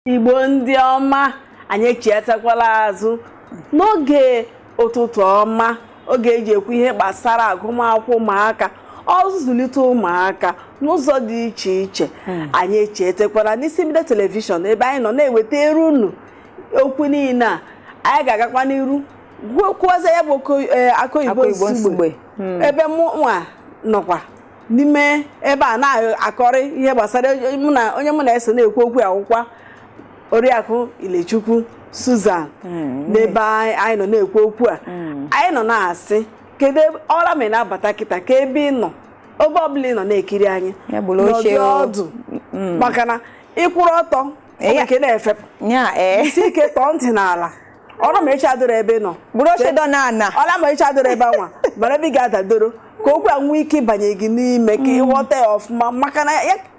Igbo ndị ọma, anyị echetakwala azụ n'oge ụtụtụ ọma, oge eji ekwu ihe gbasara agụmakwụkwọ ụmụaka, ọzụzụlite ụmụaka n'ụzọ dị iche iche. Anyị echetakwala n'isi mbido telivishọn ebe anyị nọ na-ewetara unu okwu niile a. Anyị ga-agakwa n'iru kwuoza ya bụ akụ oyibo nsugbe ebe mụ nwa nọkwa n'ime ebe a na-akọrị ihe gbasara onye mụ na-eso na-ekwu okwu akwụkwọ Oriakụ Ilechukwu Susan n'ebe anyị nọ na-ekwu okwu a. Anyị nọ na-asị kedu ọra mere na-abata kịta ka ebe ị nọ oge ọbụla ị nọ na-ekiri anyị n'ọdụ ọdụ maka na ịkwụrụ ọtọ nke na-efepụ isi ike tọọ ntị n'ala. Ọra ma echi adịrị ebe ị nọ ọra ma echi adịrị ebe anwa bara ebe ị ga-adadoro ka okwu a nwee ike ịbanye gị n'ime ka ịghọta ya ọfụma maka na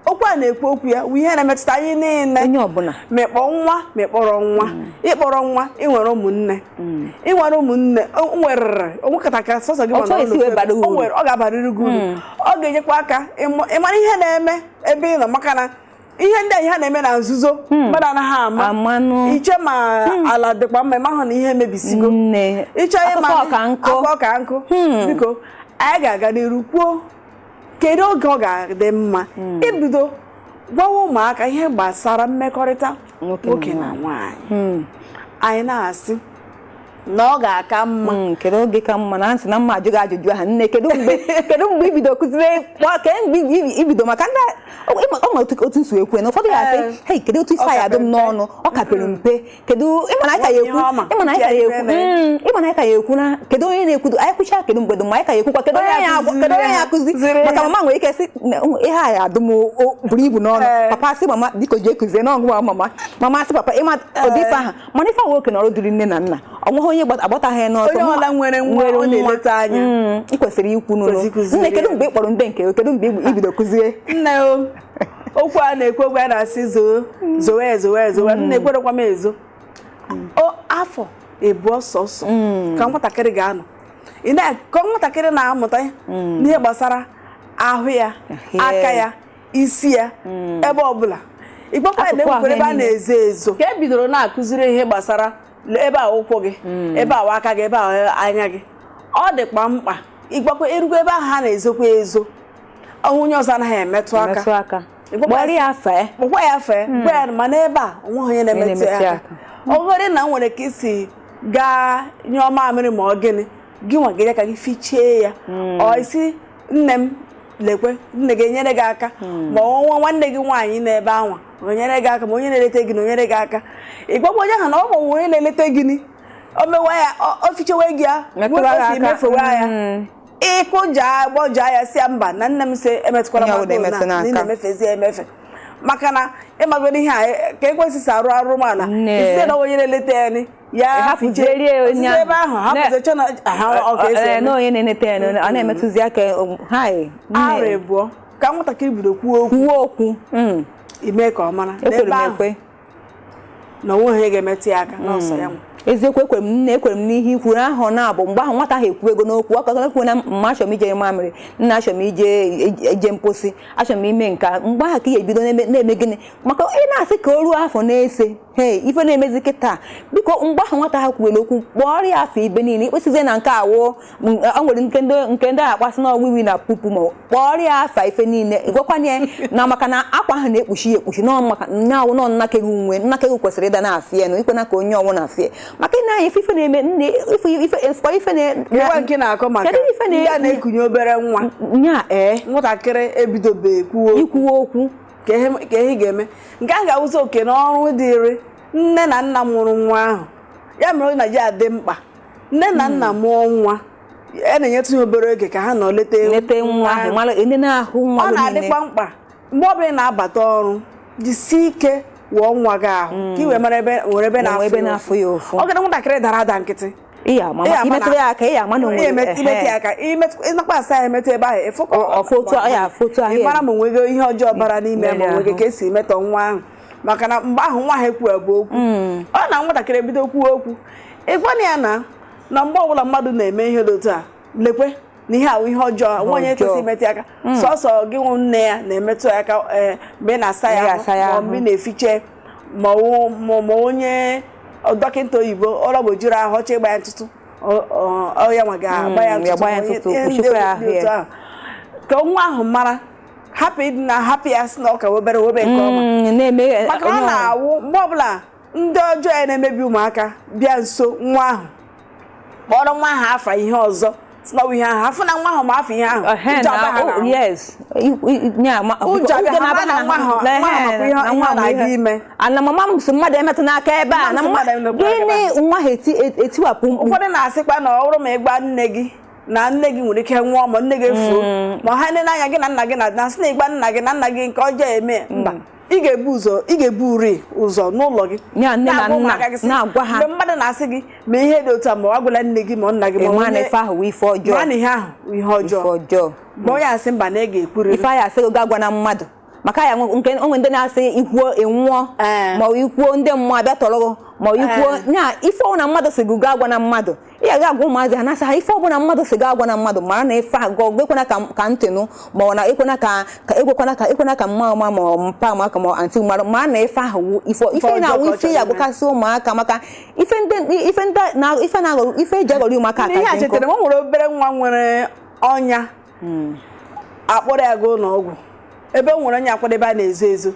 okwu a na-ekwu okwu ya bụ ihe na-emetụta anyị niile mekpọ nwa mekpọrọ nwa ịkpọrọ nwa ịnwere ụmụnne ịnwere ụmụnne nwere onwekọta ka sọsọ gị ọ ga-abarịrị gị uru ọ ga-enyekwa aka ịmara ihe na-eme ebe ị nọ maka na ihe ndị a ihe na-eme na nzuzo mmadụ anaghị ama iche ma ala dịkwa mma ịmahụ na ihe mebisigo ịchọ ịma akọ ka nkụ biko anyị ga-aga n'iru kwuo kedu oge ọ ga-adị mma ibido gwawa ụmụaka ihe gbasara mmekọrịta nwoke na nwaanyị. Anyị na-asị na ọ ga-aka mma kedu oge ka mma na ntị na mma ajụghị ajụjụ ahụ nne kedu mgbe ibido kụziri ibido maka ndị ọma otu nsu ekwe na ụfọdụ ga-asị hei kedu otu isi anyị adụ m n'ọnụ ọ ka pere mpe kedu ịmana anyị ka ya ekwu na kedu onye na-ekwudo anyị kwụcha kedu mgbe ma anyị ka ya ekwukwa kedu onye ya akụzi maka mama nwere ike sị ihe anyị adụ m buru ibu n'ọnụ papa sị mama biko jee kụzie n'ọgụ mama sị papa ịma ụdị ife ahụ mana ife nwoke nọrọ dịrị nne na nna ọnwụghị onye agbataghị n'ọsọ onye ọla nwere nwa ọ na-eleta anya ị kwesịrị ikwu n'ụlọ nne kedu mgbe ị kpọrọ ndị nke kedu mgbe ibido kụzie nne okwu a na-ekwu okwu a na-asị zowe nne ekwerekwa m ezo afọ ebuọ sọsọ ka nwatakịrị ga-anọ ka nwatakịrị na-amụta n'ihe gbasara ahụ ya aka ya isi ya ebe ọbụla ịgbakwa ya na-ekwere ebe a na-ezo ezo ka e bidoro na-akụziri ihe gbasara ebe a ụkwụ gị ebe a aka gị ebe a anya gị ọ dịkwa mkpa ịgbakwa erugwu ebe ahụ ha na-ezokwa ezo onye ọzọ anaghị emetụ aka gbara ya fee kpọkwa ya fee gwa ya ma n'ebe a onweghị onye na-emetụ ya aka ọgọrị na nwere ka isi gaa nyụọ mamịrị ma ọ gịnị gị nwa gị ka gị fichie ya ọ isi nne m lekwe nne gị enyere gị aka ma ọnwa nwanne gị nwaanyị n'ebe anwa onyere gị aka ma onye na-eleta gị na onyere gị aka ịgbakwa onye ahụ na ọ bụ onye na-eleta gị ni o mewa ya o fichewe gị ya nwekọsi emefewe ya ịkụja gbọja ya si mba na nne m si emetụkwara mmadụ na ndị na-emefezi emefe maka na ịmagoro ihe a ka ekwesịsị arụ arụmala isi na onye na-eleta ya ni ya ebe ahụ hapụzicha na onye na-eneta ya ọ na-emetụzi aka arụ ebuọ ka nwatakịrị bido kwuo okwu ime ka ọ mara n'ebe ahụ na onwe onye ga-emetụ ya aka n'ọsọ ya nwa eziokwu ekwere m n'ihe ikwu ahụ na-abụ mgbe ahụ nwata ahụ ekwu ego n'okwu ọkakekwu na mma achọrọ m ije mamịrị nna achọrọ m eje mposi achọrọ m ime nka mgbe ahụ ka ihe ebido na-eme gịnị maka ị na-asị ka o ruo afọ na-ese ife na-emezi kịta biko mgbe ahụ nwata ha kwuere okwu kpọrọ ya afọ ibe niile ikpesizie na nke awụ o nwere nke ndị akpasị na ọwiwi na pupu ma kpọrọ ya afa ife niile gwakwanye na maka na akwa ahụ na-ekpuchi ekpuchi maka na-awụ nọ nnakeghị uwe nnakeghị kwesịrị ịda na-afịa na ikwe na ka onye ọnwụ na-afịa maka ị na-anya ife na-eme nne ife nke na-akọ maka ndị a na-ekunye obere nwa nwatakịrị ebidobe ikwuwe okwu ka ihe ga-eme nke a ga-awụzi oke n'ọrụ dịrị nne na nna mụrụ nwa ahụ ya mere na ji adị mkpa nne na nna mụọ nwa a na-enyetụ ya obere oge ka ha nọ leta nwa ọ na-adịkwa mkpa mgbe ọ bụla na-abata ọrụ jisi ike wụọ nwa gị ahụ ka i wee mara nwere ebe na-afụ ya ụfụ ọ gara nwatakịrị dara ada nkịtị imetụ ya aka ịnakpa asa ya emetụ ebe ahụ ịmara ma onwego ihe ọjọọ bara n'ime ma onwege ka esi metọ nwa ahụ maka na mgbe ahụ nwa ha ekwu bụ okwu ọ na nwatakịrị ebido kwuo okwu ịgwana ya na mgbe ọbụla mmadụ na-eme ihe dị otu a lekwe na ihe ahụ ihe ọjọọ nwa onye kwesịrị imetụ aka sọsọ gị nwe nne ya na-emetụ aka mgbe ị na-asa ya ma mgbe ị na-efiche ma onye dọkịta oyibo ọrụ bụ jiri ahụ ọchọ ịgba ya ntụtụ ya nwa ga-agba ya ntụtụ ka nwa ahụ mara hapụ ịdị na hapụ ya sị na ọ ka webere webe nke ọma maka ọ na-awụ mgbe ọbụla ndị ọjọọ ya na-emebi ụmụaka bịa nso nwa ahụ kpọrọ nwa ahụ afa ihe ọzọ si na ihe ahụ afụ na nwa ahụ ma afọ ihe ahụ ụjọ ga-aba na nwa ahụ na-aga ime ana mama m so mmadụ emetụ n'aka ebe a na gịnị nwa ha etiwapụ mkpu ụfọdụ na-asịkwa na ọ bụrụ ma ịgba nne gị na nne gị nwere ike nwụọ ma nne gị efuo ma ha nne n'anya gị na nna gị na-asị na ịgba nna gị na nna gị nke ọjọọ eme mba ị ga-ebu uri ụzọ n'ụlọ gị ya nne na nna na-agwa ha mgbe mmadụ na-asị gị ma ihe dị otu a ma ọ gwụla nne gị ma nna gị ma onye ife ahụ ife ọjọọ ma ihe ahụ ihe ọjọọ ma onye asị mba na ị ga-ekwuri ife anyị asị ga gwa na mmadụ maka ya onwe ndị na-asị ikwuo enwụọ ma ikwuo ndị mmụọ abịa tọrọ ma ikwuo nya ife ọbụla mmadụ si ga agwa na mmadụ ị ga-agwa ụmụazị ha na-asị ha ife ọbụla mmadụ si ga agwa na mmadụ mara na ife agụ ekwena ka ntịnụ ma ọ na ekwena ka mma ọma ma mpa maka ma antị mara ma na ife ahụ ife na-awụ ife ya agwụkasị ụmụaka maka ife na-aghọrọ ife eji aghọrọ ụmụaka aka ihe a chetara m nwere obere nwa nwere ọnya akpọrọ ya gaa ụlọ ọgwụ ebe nwere onye akwadebe a na-ezo ezo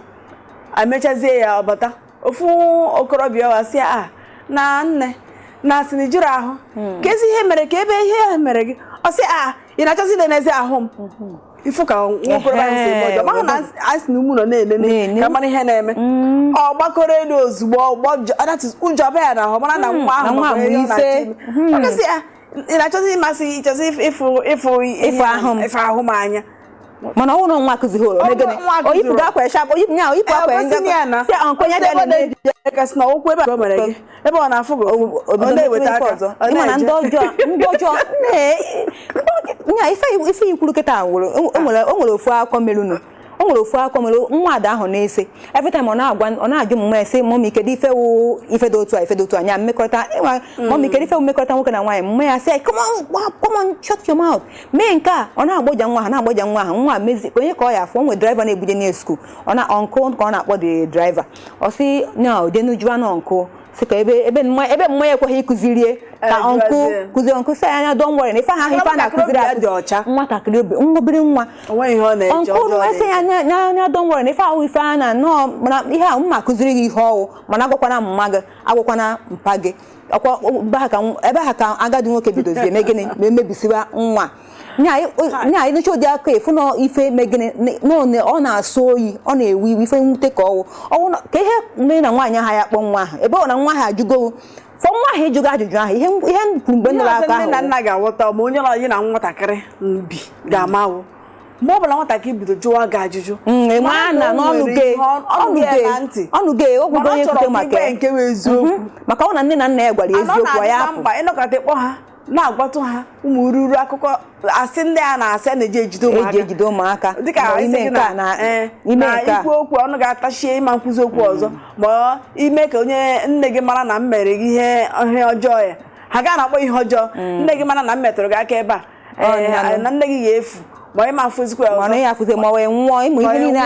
emechazie ya ọbata ofu okorobịa wa sị na nne na asị na ijiri ahụ ka ezi ihe mere ka ebe ihe mere gị ọ sị ị na-achọzi ile n'ezi ahụ m ifu ka nwa okorobịa si eme ọjọọ mahụ na asị na umu nọ na-elele ka mara ihe na-eme ọ gbakọrọ elu ozugbo ụjọ bịa ya na ahụ mara na nwa ahụ ọ sị ị na-achọzi ịmasị ịchọzi ịfụ ahụ m anya mana ọ nwụrụ nwa kụziri horo oyipụ akwa eshap oyipụ nya oyipụ akwa ndị si onkonye dị na okwu ebe a mere gị ebe ọ na-afụ gị ọ na-eweta aka ọzọ ịma na ndị ọjọọ nya ife ikwuru kịta o nwere ofu akọ merunu o nwere ofu akọ mere nwa ada ahụ na-ese every time ọ na-ajụ mma ese mọmi kedu ife dị otu anya mmekọrịta mọmi kedu ife mmekọrịta nwoke na nwaanyị mma ya sị come on shut your mouth mee nke a ọ na-agboja nwa ha nwa mezi onye ka ọ ya afọ onwe driver na-ebuje na school ọ na ọnkụ ka ọ na-akpọ the driver ọ sị na odenujuwa na ọnkụ sị ka ebe mma ya ekweghị ịkụzirie ka ọnkụ sị anya don't worry na ife ahụ ife a na-akụziri nwatakịrị obere nwa ọnkụ esi ya anya don't worry na ife ahụ ife a na nọọ mana ihe ahụ mma akụziri gị ihe ọwụ mana agwakwana mma gị agwakwana mpa gị ebe ha ka agadi nwoke bidozie eme gịnị ma emebisiwa nwa nya ịnụcha ụdị aka efu na ife megịnị ọ na-asọ oyi ọ na-ewe iwe ife nwute ka ọwụ ka ihe mere na nwaanyị ahụ ya kpọ nwa ahụ ebe ọ na nwa ahụ ajụgo fọ nwa ahụ ịjụgo ajụjụ ahụ ihe kwuru mgbe nọrọ aka ahụ nne na nna ga-aghọta ma onye nọ na nwatakịrị bi ga-amawụ mgbe ọ bụla nwatakịrị bido jụwa gị ajụjụ ọnụge ogwugo onye kwute maka ọ na nne na nna ya gwara eziokwu ya apụ ịnọkọta ịkpọ ha na-agwatụ ha ụmụ ururu akụkọ asị ndị a na-asị a na-eji ejide ụmụaka dịka ikwu okwu ọnụ ga-atachie ịma nkwụzi okwu ọzọ ma ime ka onye nne gị mara na m mere gị ihe ọjọọ ya ha gaa na-akpọ ihe ọjọọ nne gị mara na m metụrụ gị aka ebe a na nne gị ga-efu ma ịma afụzikwa ọzọ ma ya afụzi ma wee nwụọ ịmụ ihe niile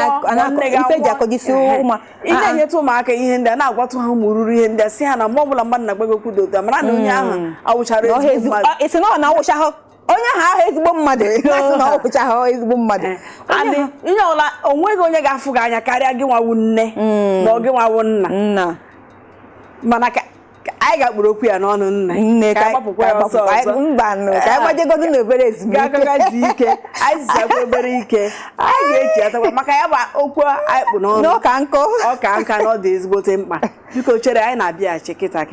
ife ji akọjisi ụmụ ị na-enyetụ ụmụaka ihe ndị a na-agwatụ ha ụmụ ruru ihe ndị a si ha na mgbe ọbụla mmadụ na-agbago okwu dị otu a mara na onye ahụ awụchara ezigbo mmadụ isi na ọ na-awụcha ha onye ahụ ezigbo mmadụ na ọ wụcha ha ezigbo mmadụ ihe ọla onweghị onye ga-afụ gị anya karịa gị nwawu nne ma ọ gị nwawu nna mana ka anyị ga-akpụrụ okwu ya n'ọnụ nne ka agbapụkwa ya ọsọ ka agbajegodu na obere ezumike ga-akọgazi ike anyị zizagwa obere ike anyị ga-echi atakwa maka ya bụ okwu anyị kpụ n'ọnụ ọka nka na ọ dị ezigbote mkpa biko chere anyị na-abịaghachi kịta